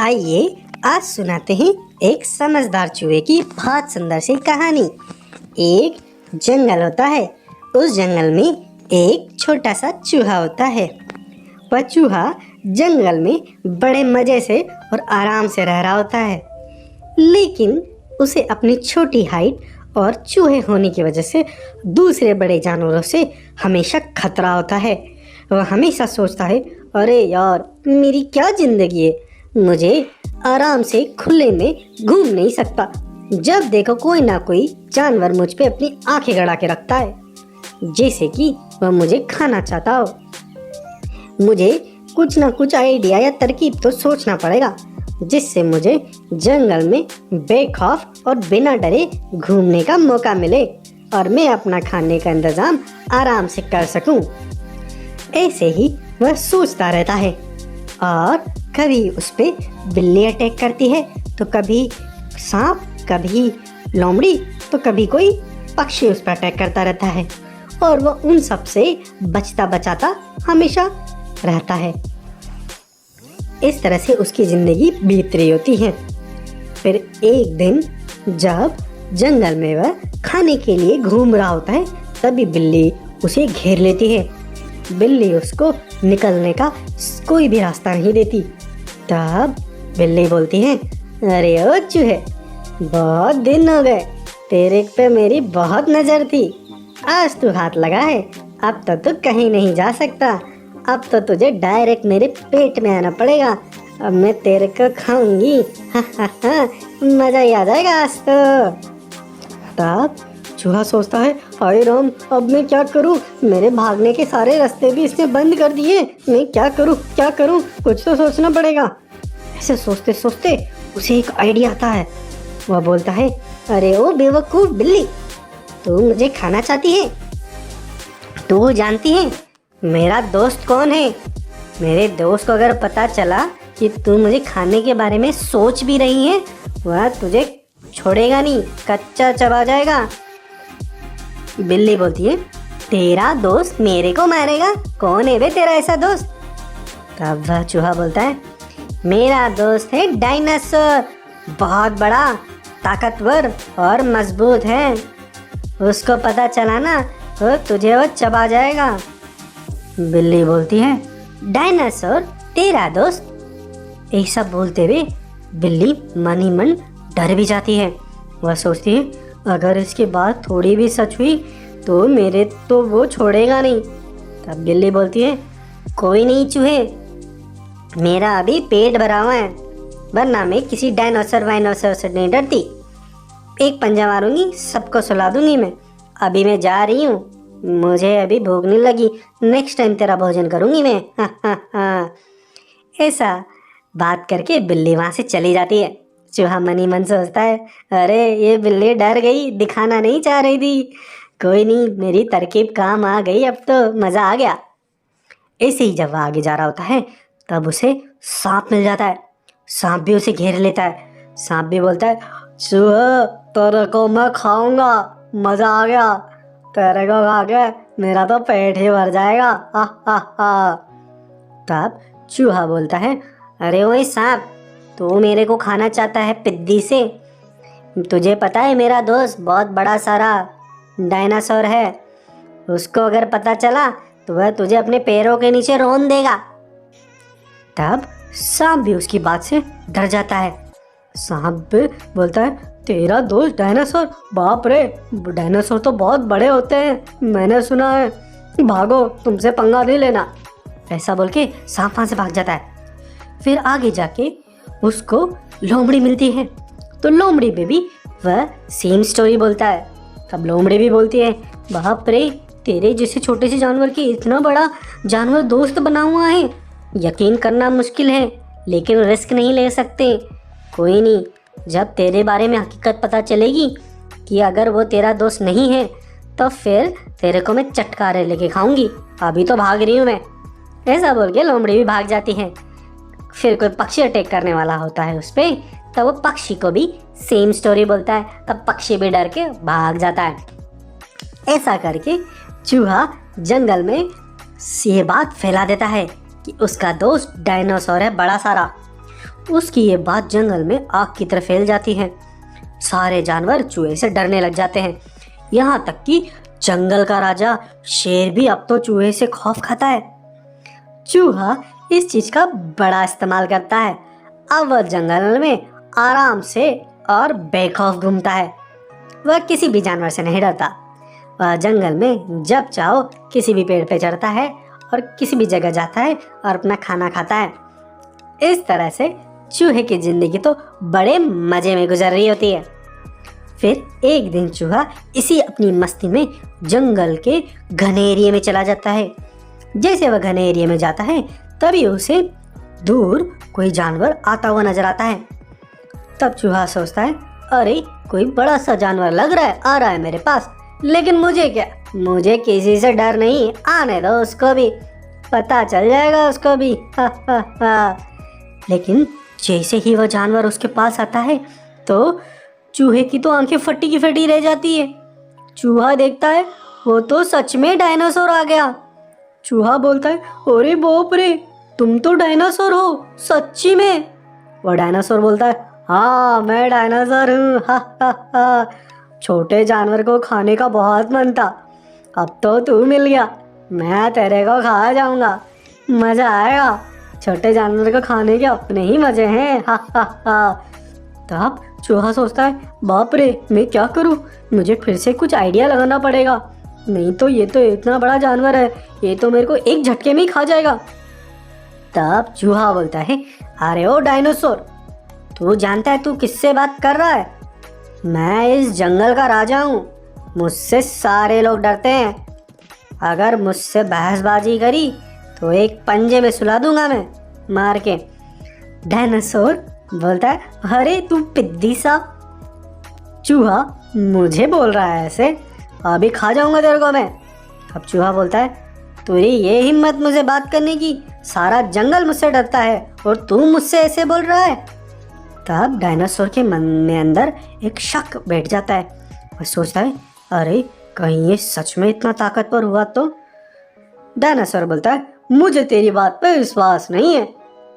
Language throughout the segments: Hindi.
आइए आज सुनाते हैं एक समझदार चूहे की बहुत सुंदर सी कहानी। एक जंगल होता है। उस जंगल में एक छोटा सा चूहा होता है। वह चूहा जंगल में बड़े मजे से और आराम से रह रहा होता है, लेकिन उसे अपनी छोटी हाइट और चूहे होने की वजह से दूसरे बड़े जानवरों से हमेशा खतरा होता है। वह हमेशा सोचता है, अरे यार, मेरी क्या जिंदगी है, मुझे आराम से खुले में घूम नहीं सकता। जब देखो कोई ना कोई जानवर मुझ पे अपनी आंखें गड़ा के रखता है, जैसे कि वह मुझे खाना चाहता हो। मुझे कुछ ना कुछ आइडिया या तरकीब तो सोचना पड़ेगा, जिससे मुझे जंगल में बेखौफ और बिना डरे घूमने का मौका मिले और मैं अपना खाने का इंतजाम आराम से कर सकूं। ऐसे ही वह सोचता रहता है और कभी उस पे बिल्ली अटैक करती है, तो कभी सांप, कभी लोमड़ी, तो कभी कोई पक्षी उस पर अटैक करता रहता है और वह उन सब से बचता बचाता हमेशा रहता है। इस तरह से उसकी जिंदगी बीत रही होती है। फिर एक दिन जब जंगल में वह खाने के लिए घूम रहा होता है, तभी बिल्ली उसे घेर लेती है। बिल्ली उसको निकलने का कोई भी रास्ता नहीं देती। तब बिल्ली बोलती है, अरे ओ चूहे, बहुत दिन हो गए, तेरे पे मेरी बहुत नजर थी। आज तू हाथ लगा है, अब तो तू कहीं नहीं जा सकता। अब तो तुझे डायरेक्ट मेरे पेट में आना पड़ेगा। अब मैं तेरे को खाऊंगी। मजा ही आ जाएगा आज तो। तब चूहा सोचता है, हाय राम, अब मैं क्या करूं? मेरे भागने के सारे रास्ते भी इसने बंद कर दिए। मैं क्या करूं? कुछ तो सोचना पड़ेगा। ऐसे सोचते सोचते उसे एक आइडिया आता है। वह बोलता है, अरे ओ बेवकूफ बिल्ली, तू मुझे खाना चाहती है? तू जानती है मेरा दोस्त कौन है? मेरे दोस्त को अगर पता चला कि तू मुझे खाने के बारे में सोच भी रही है, वह तुझे छोड़ेगा नहीं, कच्चा चबा जाएगा। बिल्ली बोलती है, तेरा दोस्त मेरे को मारेगा? कौन है बे तेरा ऐसा दोस्त? तब वह चूहा बोलता है, मेरा दोस्त है डायनासोर, बहुत बड़ा, ताकतवर और मजबूत है। उसको पता चला ना तो तुझे वो चबा जाएगा। बिल्ली बोलती है, डायनासोर तेरा दोस्त? ऐसा बोलते हुए बिल्ली मन ही मन डर भी जाती है। वह सोचती है, अगर इसकी बात थोड़ी भी सच हुई तो मेरे तो वो छोड़ेगा नहीं। तब बिल्ली बोलती है, कोई नहीं चूहे, मेरा अभी पेट भरा हुआ है, वरना मैं किसी डायनासोर वाइनासोर से नहीं डरती। एक पंजा मारूंगी, सबको सुला दूंगी मैं। अभी मैं जा रही हूँ, मुझे अभी भूख नहीं लगी, नेक्स्ट टाइम तेरा भोजन करूंगी मैं। ऐसा बात करके बिल्ली वहाँ से चली जाती है। चूहा मन ही मन सोचता है, अरे ये बिल्ली डर गई, दिखाना नहीं चाह रही थी। कोई नहीं, मेरी तरकीब काम आ गई, अब तो मज़ा आ गया। ऐसे ही जब वह आगे जा रहा होता है, तब उसे सांप मिल जाता है। सांप भी उसे घेर लेता है। सांप भी बोलता है, चूहा, तेरे को मैं खाऊंगा, मज़ा आ गया, तेरे को खा के मेरा तो पेट ही भर जाएगा। हा हा हा। तब चूहा बोलता है, अरे वही सांप, तू मेरे को खाना चाहता है पिद्दी से? तुझे पता है मेरा दोस्त बहुत बड़ा सारा डायनासोर है, उसको अगर पता चला तो वह तुझे अपने पैरों के नीचे रौंद देगा। तब सांप भी उसकी बात से डर जाता है। सांप भी बोलता है, तेरा दोस्त डायनासोर? बाप रे, डायनासोर तो बहुत बड़े होते हैं, मैंने सुना है, भागो, तुमसे पंगा नहीं लेना। ऐसा बोल के सांप वहाँ से भाग जाता है। फिर आगे जाके उसको लोमड़ी मिलती है, तो लोमड़ी पे भी वह सेम स्टोरी बोलता है। तब लोमड़ी भी बोलती है, बाप रे, तेरे जैसे छोटे से जानवर की इतना बड़ा जानवर दोस्त बना हुआ है, यकीन करना मुश्किल है, लेकिन रिस्क नहीं ले सकते। कोई नहीं, जब तेरे बारे में हकीकत पता चलेगी कि अगर वो तेरा दोस्त नहीं है, तो फिर तेरे को मैं चटकारे लेके खाऊंगी, अभी तो भाग रही हूँ मैं। ऐसा बोल के लोमड़ी भी भाग जाती है। फिर कोई पक्षी अटैक करने वाला होता है उस पर, तब वो पक्षी को भी सेम स्टोरी बोलता है, तब पक्षी भी डर के भाग जाता है। ऐसा करके चूहा जंगल में ये बात फैला देता है कि उसका दोस्त डायनासोर है बड़ा सारा। उसकी ये बात जंगल में आग की तरह फैल जाती है। सारे जानवर चूहे से डरने लग जाते हैं। यहाँ तक कि जंगल का राजा शेर भी अब तो चूहे से खौफ खाता है। चूहा इस चीज का बड़ा इस्तेमाल करता है। अब वह जंगल में आराम से और बेखौफ घूमता है। वह किसी भी जानवर से नहीं डरता। वह जंगल में जब चाहो किसी भी पेड़ पे चढ़ता है और किसी भी जगह जाता है और अपना खाना खाता है। इस तरह से चूहे की जिंदगी तो बड़े मजे में गुजर रही होती है। फिर एक दिन चूहा इसी अपनी मस्ती में जंगल के घने एरिया में चला जाता है। जैसे वह घने एरिया में जाता है तभी उसे दूर कोई जानवर आता हुआ नजर आता है। तब चूहा सोचता है, अरे कोई बड़ा सा जानवर लग रहा है, आ रहा है मेरे पास, लेकिन मुझे क्या, मुझे किसी से डर नहीं, आने दो उसको भी, पता चल जाएगा उसको भी। हा हा हा। लेकिन जैसे ही वह जानवर उसके पास आता है तो चूहे की तो आंखें फटी की फटी रह जाती है। चूहा देखता है वो तो सच में डायनासोर आ गया। चूहा बोलता है, अरे बाप रे, तुम तो डायनासोर हो सच्ची में। वो डायनासोर बोलता है, हाँ मैं डायनासोर हूँ, हा हा हा। छोटे जानवर को खाने का बहुत मन था, अब तो तू मिल गया, मैं तेरे को खा जाऊंगा, मजा आएगा। छोटे जानवर को खाने के अपने ही मजे हैं, हा हा हा। तब चूहा सोचता है, बाप रे मैं क्या करूँ, मुझे फिर से कुछ आइडिया लगाना पड़ेगा, नहीं तो ये तो इतना बड़ा जानवर है, ये तो मेरे को एक झटके में ही खा जाएगा। तब चूहा बोलता है, अरे ओ डायनासोर, तू जानता है तू किससे बात कर रहा है? मैं इस जंगल का राजा हूँ, मुझसे सारे लोग डरते हैं। अगर मुझसे बहसबाजी करी तो एक पंजे में सुला दूंगा मैं मार के। डायनासोर बोलता है, अरे तू पिद्दी सा। चूहा, मुझे बोल रहा है ऐसे, अभी खा जाऊंगा तेरे को मैं। अब चूहा बोलता है, तेरी ये हिम्मत मुझे बात करने की, सारा जंगल मुझसे डरता है और तू मुझसे ऐसे बोल रहा है। तब डायनासोर के मन में अंदर एक शक बैठ जाता है। वह सोचता है, अरे कहीं ये सच में इतना ताकतवर हुआ तो? डायनासोर बोलता है, मुझे तेरी बात पे विश्वास नहीं है,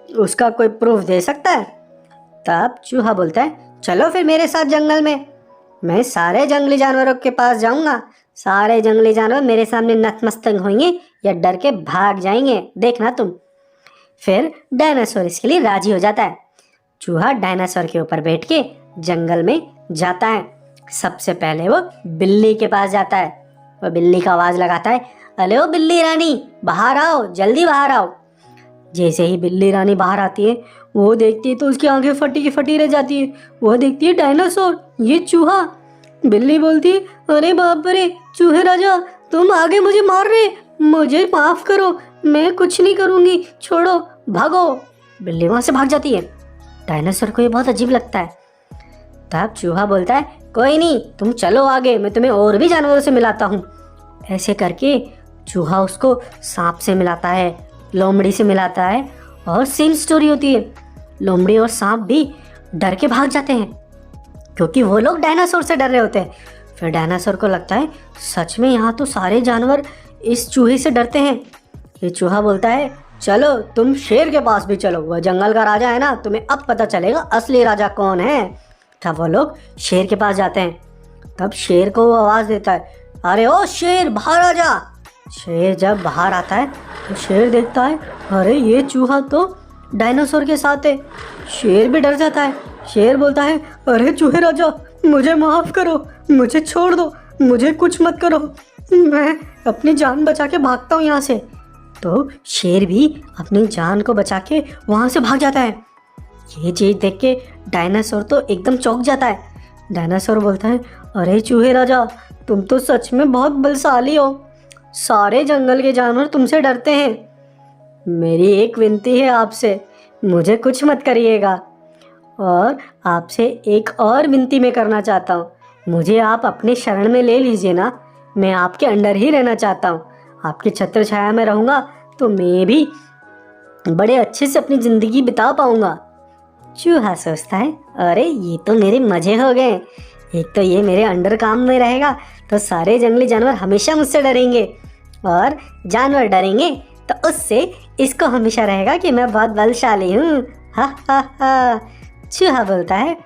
उसका कोई प्रूफ दे सकता है? तब चूहा बोलता है, चलो फिर मेरे साथ जंगल में, मैं सारे जंगली जानवरों के पास जाऊंगा, सारे जंगली जानवर मेरे सामने नतमस्तक होंगे या डर के भाग जाएंगे, देखना तुम। फिर डायनासोर इसके लिए राजी हो जाता है। चूहा डायनासोर के ऊपर बैठ के जंगल में जाता है। सबसे पहले वो बिल्ली के पास जाता है। वो बिल्ली का आवाज लगाता है, अरे ओ बिल्ली रानी, बाहर आओ, जल्दी बाहर आओ। जैसे ही बिल्ली रानी बाहर आती है, वो देखती है तो उसकी आंखें फटी की फटी रह जाती है। वो देखती है डायनासोर, ये चूहा। बिल्ली बोलती है, अरे बाप रे चूहे राजा, तुम आगे मुझे मार रहे, मुझे माफ करो, मैं कुछ नहीं करूंगी, छोड़ो, भागो। बिल्ली वहां से भाग जाती है। डायनासोर को ये बहुत अजीब लगता है। तब चूहा बोलता है, कोई नहीं, तुम चलो आगे, मैं तुम्हें और भी जानवरों से मिलाता हूँ। ऐसे करके चूहा उसको सांप से मिलाता है, लोमड़ी से मिलाता है, और सेम स्टोरी होती है। लोमड़ी और सांप भी डर के भाग जाते हैं क्योंकि वो लोग डायनासोर से डर रहे होते हैं। फिर डायनासोर को लगता है, सच में यहाँ तो सारे जानवर इस चूहे से डरते हैं। ये चूहा बोलता है, चलो तुम शेर के पास भी चलो, वह जंगल का राजा है ना, तुम्हें अब पता चलेगा असली राजा कौन है। तब वो लोग शेर के पास जाते हैं। तब शेर को वो आवाज़ देता है, अरे ओ शेर, बाहर आ जा। शेर जब बाहर आता है तो शेर देखता है, अरे ये चूहा तो डायनासोर के साथ है। शेर भी डर जाता है। शेर बोलता है, अरे चूहे राजा, मुझे माफ़ करो, मुझे छोड़ दो, मुझे कुछ मत करो, मैं अपनी जान बचा के भागता हूँ यहाँ से। तो शेर भी अपनी जान को बचा के वहाँ से भाग जाता है। ये चीज़ देख के डायनासोर तो एकदम चौंक जाता है। डायनासोर बोलता है, अरे चूहे राजा, तुम तो सच में बहुत बलशाली हो, सारे जंगल के जानवर तुमसे डरते हैं। मेरी एक विनती है आपसे, मुझे कुछ मत करिएगा, और आपसे एक और विनती मैं करना चाहता हूँ, मुझे आप अपने शरण में ले लीजिए ना, मैं आपके अंडर ही रहना चाहता हूँ, आपकी छत्र छाया में रहूँगा तो मैं भी बड़े अच्छे से अपनी ज़िंदगी बिता पाऊँगा। चूहा सोचता है, अरे ये तो मेरे मज़े हो गए, एक तो ये मेरे अंडर काम में रहेगा तो सारे जंगली जानवर हमेशा मुझसे डरेंगे, और जानवर डरेंगे तो उससे इसको हमेशा रहेगा कि मैं बहुत बलशाली हूँ। हा हा हा। चूहा बोलता है,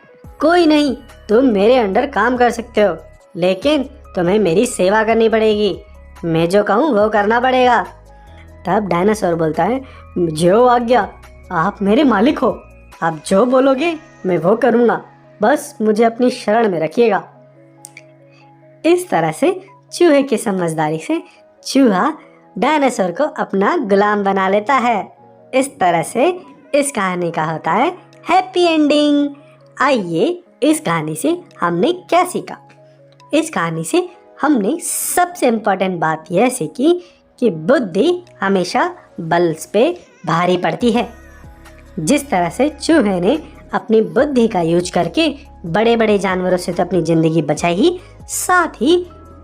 कोई नहीं, तुम मेरे अंडर काम कर सकते हो, लेकिन तुम्हें मेरी सेवा करनी पड़ेगी। मैं जो कहूँ वो करना पड़ेगा। तब डायनासोर बोलता है, जो आज्ञा, आप मेरे मालिक हो, आप जो बोलोगे मैं वो करूँगा, बस मुझे अपनी शरण में रखिएगा। इस तरह से चूहे की समझदारी से चूहा डायनासोर को अपना गुलाम बना लेता है। इस तरह से इस कहानी का होता है हैप्पी एंडिंग। आइए, इस कहानी से हमने क्या सीखा? इस कहानी से हमने सबसे इम्पोर्टेंट बात यह सीखी कि बुद्धि हमेशा बल पे भारी पड़ती है। जिस तरह से चूहे ने अपनी बुद्धि का यूज करके बड़े बड़े जानवरों से तो अपनी ज़िंदगी बचाई, साथ ही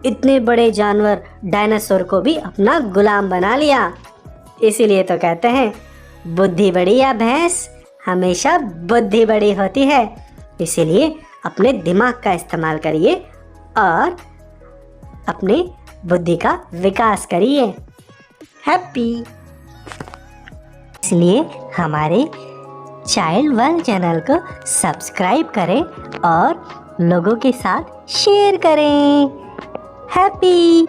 इतने बड़े जानवर डायनासोर को भी अपना गुलाम बना लिया। इसीलिए तो कहते हैं, बुद्धि बड़ी या भैंस, हमेशा बुद्धि बड़ी होती है। इसीलिए अपने दिमाग का इस्तेमाल करिए और अपने बुद्धि का विकास करिए। हैप्पी। इसलिए हमारे चाइल्ड वर्ल्ड चैनल को सब्सक्राइब करें और लोगों के साथ शेयर करें। हैप्पी।